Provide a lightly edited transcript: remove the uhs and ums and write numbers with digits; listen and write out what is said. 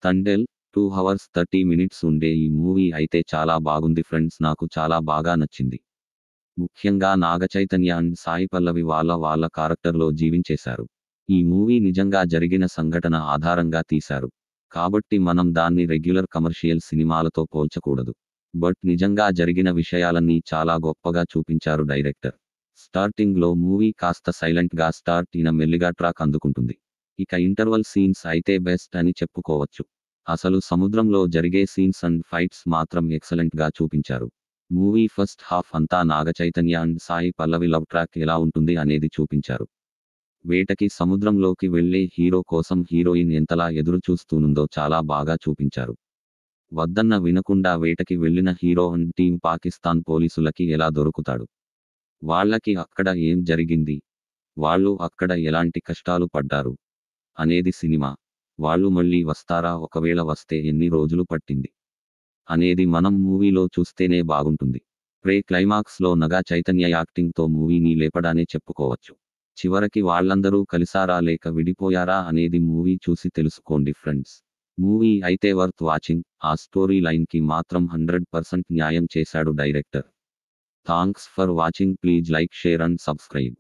Thandel 2 hours 30 minutes ఉండే ఈ movie అయితే చాలా బాగుంది ఫ్రెండ్స్, నాకు చాలా బాగా నచ్చింది. ముఖ్యంగా నాగచైతన్య అండ్ సాయి పల్లవి వాళ్ళ కారెక్టర్లో జీవించేశారు. ఈ మూవీ నిజంగా జరిగిన సంఘటన ఆధారంగా తీశారు. కాబట్టి మనం దాన్ని రెగ్యులర్ కమర్షియల్ సినిమాలతో పోల్చకూడదు. బట్ నిజంగా జరిగిన విషయాలన్నీ చాలా గొప్పగా చూపించారు డైరెక్టర్. స్టార్టింగ్లో మూవీ కాస్త సైలెంట్గా స్టార్ట్ అయిన మెల్లిగా ట్రాక్ అందుకుంటుంది. ఇక ఇంటర్వల్ సీన్స్ అయితే బెస్ట్ అని చెప్పుకోవచ్చు. అసలు సముద్రంలో జరిగే సీన్స్ అండ్ ఫైట్స్ మాత్రం ఎక్సలెంట్గా చూపించారు. మూవీ ఫస్ట్ హాఫ్ అంతా Naga Chaitanya and Sai Pallavi love track ఎలా ఉంటుంది అనేది చూపించారు. వేటకి సముద్రంలోకి వెళ్లే హీరో కోసం హీరోయిన్ ఎంతలా ఎదురు చూస్తూనుందో చాలా బాగా చూపించారు. వద్దన్న వినకుండా వేటకి వెళ్లిన హీరో అండ్ టీం పాకిస్తాన్ పోలీసులకి ఎలా దొరుకుతాడు, వాళ్ళకి అక్కడ ఏం జరిగింది, వాళ్ళు అక్కడ ఎలాంటి కష్టాలు పడ్డారు అనేది సినిమా. వాళ్ళు మళ్ళీ వస్తారా, ఒకవేళ వస్తే ఎన్ని రోజులు పట్టింది అనేది మనం మూవీలో చూస్తేనే బాగుంటుంది. క్లైమాక్స్లో నగా చైతన్య యాక్టింగ్తో మూవీని లేపడానే చెప్పుకోవచ్చు. చివరికి వాళ్ళందరూ కలిసారా లేక విడిపోయారా అనేది మూవీ చూసి తెలుసుకోండి ఫ్రెండ్స్. మూవీ అయితే వర్త్ వాచింగ్. ఆ స్టోరీ లైన్కి మాత్రం 100% న్యాయం చేశాడు director. Thanks for watching. Please like, share and subscribe.